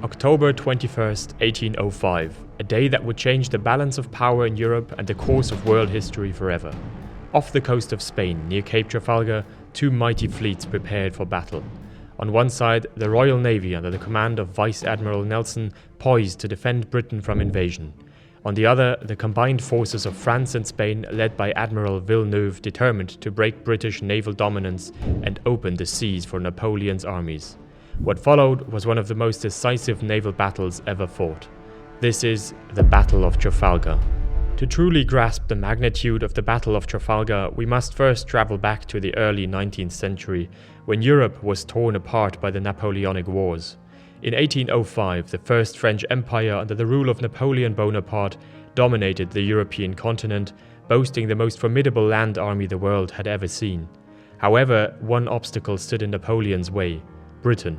October 21st, 1805, a day that would change the balance of power in Europe and the course of world history forever. Off the coast of Spain, near Cape Trafalgar, two mighty fleets prepared for battle. On one side, the Royal Navy under the command of Vice Admiral Nelson, poised to defend Britain from invasion. On the other, the combined forces of France and Spain, led by Admiral Villeneuve, determined to break British naval dominance and open the seas for Napoleon's armies. What followed was one of the most decisive naval battles ever fought. This is the Battle of Trafalgar. To truly grasp the magnitude of the Battle of Trafalgar, we must first travel back to the early 19th century, when Europe was torn apart by the Napoleonic Wars. In 1805, the First French Empire under the rule of Napoleon Bonaparte dominated the European continent, boasting the most formidable land army the world had ever seen. However, one obstacle stood in Napoleon's way: Britain.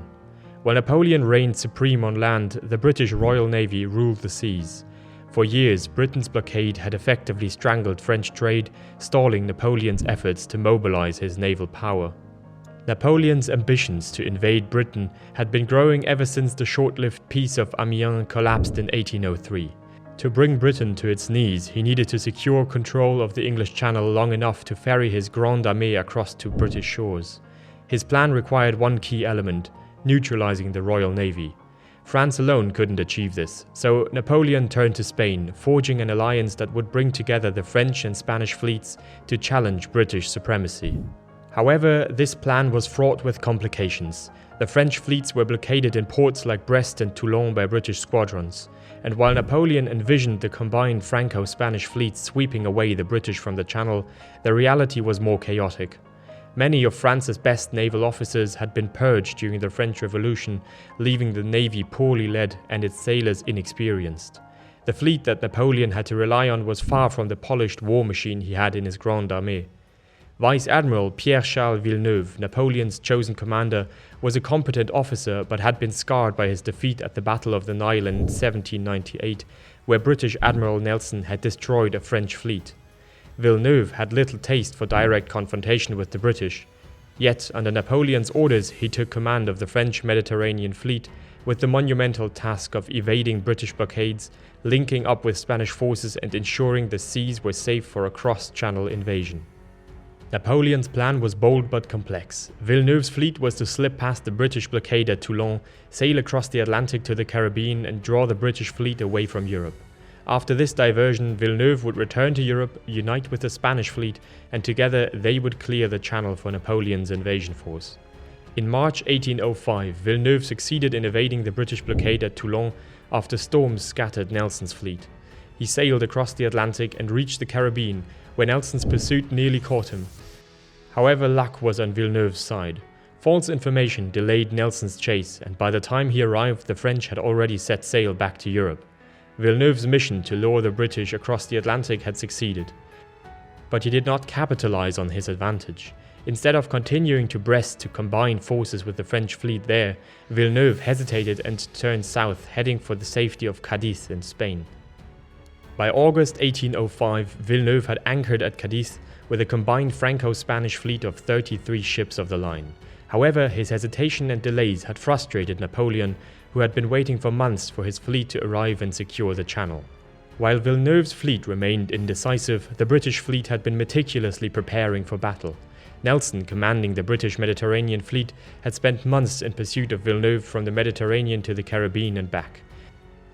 While Napoleon reigned supreme on land, the British Royal Navy ruled the seas. For years, Britain's blockade had effectively strangled French trade, stalling Napoleon's efforts to mobilize his naval power. Napoleon's ambitions to invade Britain had been growing ever since the short-lived Peace of Amiens collapsed in 1803. To bring Britain to its knees, he needed to secure control of the English Channel long enough to ferry his Grande Armée across to British shores. His plan required one key element: neutralizing the Royal Navy. France alone couldn't achieve this, so Napoleon turned to Spain, forging an alliance that would bring together the French and Spanish fleets to challenge British supremacy. However, this plan was fraught with complications. The French fleets were blockaded in ports like Brest and Toulon by British squadrons, and while Napoleon envisioned the combined Franco-Spanish fleets sweeping away the British from the Channel, the reality was more chaotic. Many of France's best naval officers had been purged during the French Revolution, leaving the navy poorly led and its sailors inexperienced. The fleet that Napoleon had to rely on was far from the polished war machine he had in his Grande Armée. Vice Admiral Pierre-Charles Villeneuve, Napoleon's chosen commander, was a competent officer but had been scarred by his defeat at the Battle of the Nile in 1798, where British Admiral Nelson had destroyed a French fleet. Villeneuve had little taste for direct confrontation with the British. Yet, under Napoleon's orders, he took command of the French Mediterranean fleet with the monumental task of evading British blockades, linking up with Spanish forces and ensuring the seas were safe for a cross-channel invasion. Napoleon's plan was bold but complex. Villeneuve's fleet was to slip past the British blockade at Toulon, sail across the Atlantic to the Caribbean and draw the British fleet away from Europe. After this diversion, Villeneuve would return to Europe, unite with the Spanish fleet, and together they would clear the Channel for Napoleon's invasion force. In March 1805, Villeneuve succeeded in evading the British blockade at Toulon after storms scattered Nelson's fleet. He sailed across the Atlantic and reached the Caribbean, where Nelson's pursuit nearly caught him. However, luck was on Villeneuve's side. False information delayed Nelson's chase, and by the time he arrived, the French had already set sail back to Europe. Villeneuve's mission to lure the British across the Atlantic had succeeded. But he did not capitalize on his advantage. Instead of continuing to Brest to combine forces with the French fleet there, Villeneuve hesitated and turned south, heading for the safety of Cadiz in Spain. By August 1805, Villeneuve had anchored at Cadiz with a combined Franco-Spanish fleet of 33 ships of the line. However, his hesitation and delays had frustrated Napoleon, who had been waiting for months for his fleet to arrive and secure the Channel. While Villeneuve's fleet remained indecisive, the British fleet had been meticulously preparing for battle. Nelson, commanding the British Mediterranean fleet, had spent months in pursuit of Villeneuve from the Mediterranean to the Caribbean and back.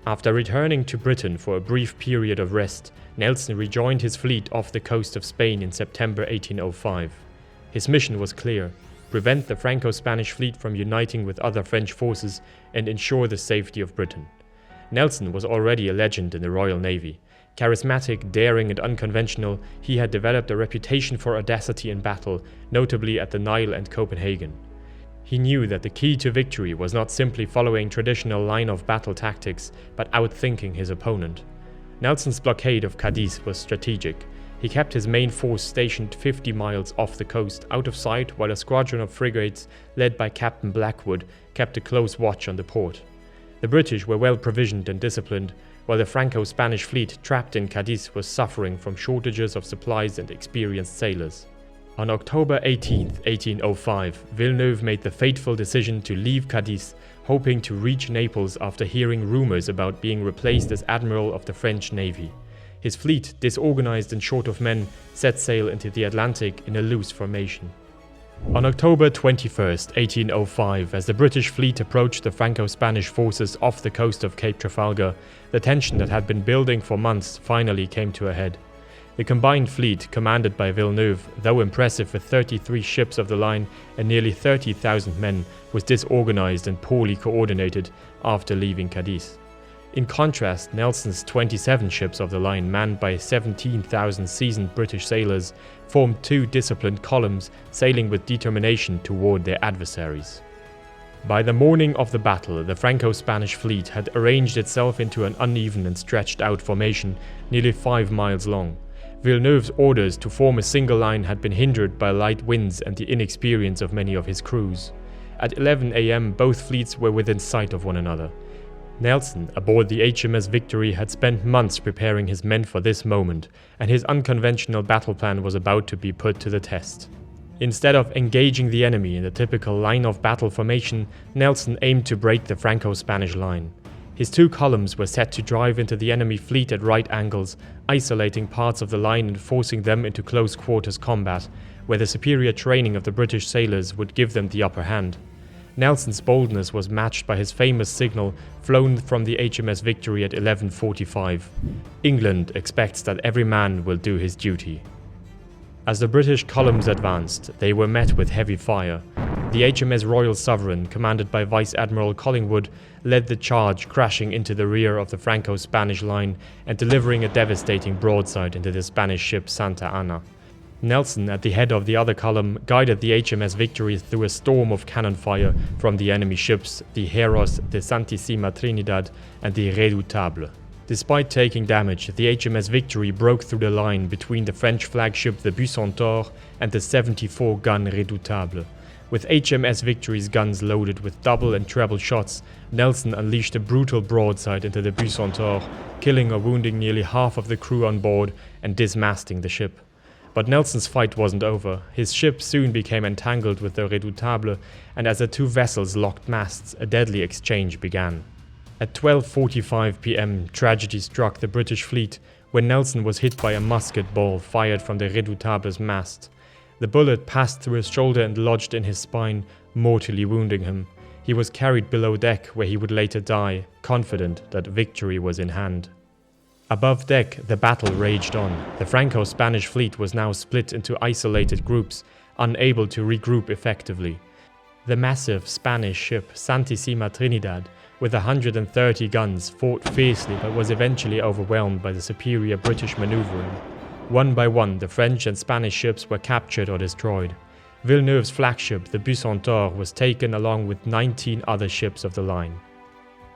After returning to Britain for a brief period of rest, Nelson rejoined his fleet off the coast of Spain in September 1805. His mission was clear: prevent the Franco-Spanish fleet from uniting with other French forces and ensure the safety of Britain. Nelson was already a legend in the Royal Navy. Charismatic, daring and unconventional, he had developed a reputation for audacity in battle, notably at the Nile and Copenhagen. He knew that the key to victory was not simply following traditional line-of-battle tactics, but outthinking his opponent. Nelson's blockade of Cadiz was strategic. He kept his main force stationed 50 miles off the coast, out of sight, while a squadron of frigates, led by Captain Blackwood, kept a close watch on the port. The British were well provisioned and disciplined, while the Franco-Spanish fleet trapped in Cadiz was suffering from shortages of supplies and experienced sailors. On October 18, 1805, Villeneuve made the fateful decision to leave Cadiz, hoping to reach Naples after hearing rumors about being replaced as Admiral of the French Navy. His fleet, disorganized and short of men, set sail into the Atlantic in a loose formation. On October 21, 1805, as the British fleet approached the Franco-Spanish forces off the coast of Cape Trafalgar, the tension that had been building for months finally came to a head. The combined fleet, commanded by Villeneuve, though impressive with 33 ships of the line and nearly 30,000 men, was disorganized and poorly coordinated after leaving Cadiz. In contrast, Nelson's 27 ships of the line, manned by 17,000 seasoned British sailors, formed two disciplined columns, sailing with determination toward their adversaries. By the morning of the battle, the Franco-Spanish fleet had arranged itself into an uneven and stretched out formation nearly 5 miles long. Villeneuve's orders to form a single line had been hindered by light winds and the inexperience of many of his crews. At 11 a.m. both fleets were within sight of one another. Nelson, aboard the HMS Victory, had spent months preparing his men for this moment, and his unconventional battle plan was about to be put to the test. Instead of engaging the enemy in the typical line of battle formation, Nelson aimed to break the Franco-Spanish line. His two columns were set to drive into the enemy fleet at right angles, isolating parts of the line and forcing them into close quarters combat, where the superior training of the British sailors would give them the upper hand. Nelson's boldness was matched by his famous signal flown from the HMS Victory at 11:45. England expects that every man will do his duty. As the British columns advanced, they were met with heavy fire. The HMS Royal Sovereign, commanded by Vice Admiral Collingwood, led the charge, crashing into the rear of the Franco-Spanish line and delivering a devastating broadside into the Spanish ship Santa Ana. Nelson, at the head of the other column, guided the HMS Victory through a storm of cannon fire from the enemy ships, the Heros, the Santissima Trinidad, and the Redoutable. Despite taking damage, the HMS Victory broke through the line between the French flagship the Bucentaure and the 74-gun Redoutable. With HMS Victory's guns loaded with double and treble shots, Nelson unleashed a brutal broadside into the Bucentaure, killing or wounding nearly half of the crew on board and dismasting the ship. But Nelson's fight wasn't over. His ship soon became entangled with the Redoutable, and as the two vessels locked masts, a deadly exchange began. At 12:45 p.m, tragedy struck the British fleet when Nelson was hit by a musket ball fired from the Redoutable's mast. The bullet passed through his shoulder and lodged in his spine, mortally wounding him. He was carried below deck, where he would later die, confident that victory was in hand. Above deck, the battle raged on. The Franco-Spanish fleet was now split into isolated groups, unable to regroup effectively. The massive Spanish ship Santissima Trinidad, with 130 guns, fought fiercely but was eventually overwhelmed by the superior British maneuvering. One by one, the French and Spanish ships were captured or destroyed. Villeneuve's flagship, the Bucentaure, was taken along with 19 other ships of the line.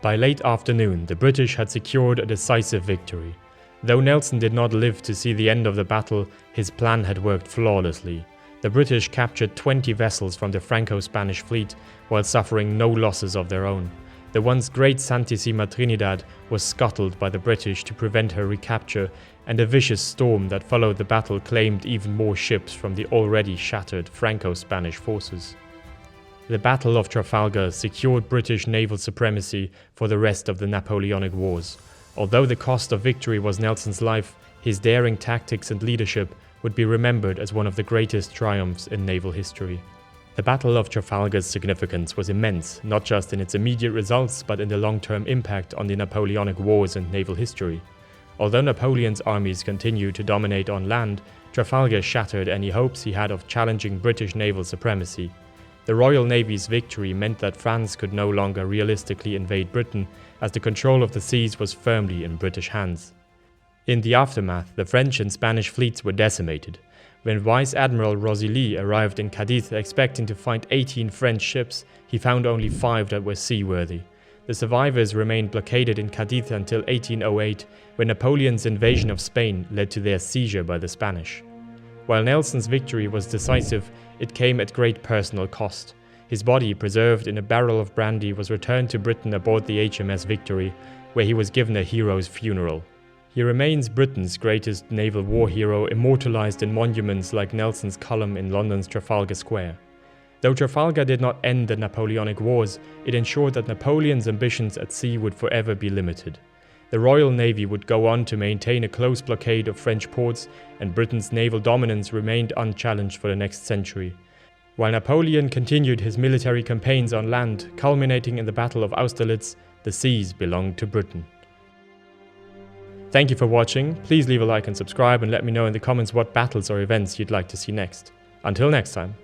By late afternoon, the British had secured a decisive victory. Though Nelson did not live to see the end of the battle, his plan had worked flawlessly. The British captured 20 vessels from the Franco-Spanish fleet, while suffering no losses of their own. The once great Santissima Trinidad was scuttled by the British to prevent her recapture, and a vicious storm that followed the battle claimed even more ships from the already shattered Franco-Spanish forces. The Battle of Trafalgar secured British naval supremacy for the rest of the Napoleonic Wars. Although the cost of victory was Nelson's life, his daring tactics and leadership would be remembered as one of the greatest triumphs in naval history. The Battle of Trafalgar's significance was immense, not just in its immediate results, but in the long-term impact on the Napoleonic Wars and naval history. Although Napoleon's armies continued to dominate on land, Trafalgar shattered any hopes he had of challenging British naval supremacy. The Royal Navy's victory meant that France could no longer realistically invade Britain, as the control of the seas was firmly in British hands. In the aftermath, the French and Spanish fleets were decimated. When Vice Admiral Rosilly arrived in Cadiz expecting to find 18 French ships, he found only 5 that were seaworthy. The survivors remained blockaded in Cadiz until 1808, when Napoleon's invasion of Spain led to their seizure by the Spanish. While Nelson's victory was decisive, it came at great personal cost. His body, preserved in a barrel of brandy, was returned to Britain aboard the HMS Victory, where he was given a hero's funeral. He remains Britain's greatest naval war hero, immortalized in monuments like Nelson's column in London's Trafalgar Square. Though Trafalgar did not end the Napoleonic Wars, it ensured that Napoleon's ambitions at sea would forever be limited. The Royal Navy would go on to maintain a close blockade of French ports, and Britain's naval dominance remained unchallenged for the next century. While Napoleon continued his military campaigns on land, culminating in the Battle of Austerlitz, the seas belonged to Britain. Thank you for watching. Please leave a like and subscribe, and let me know in the comments what battles or events you'd like to see next. Until next time.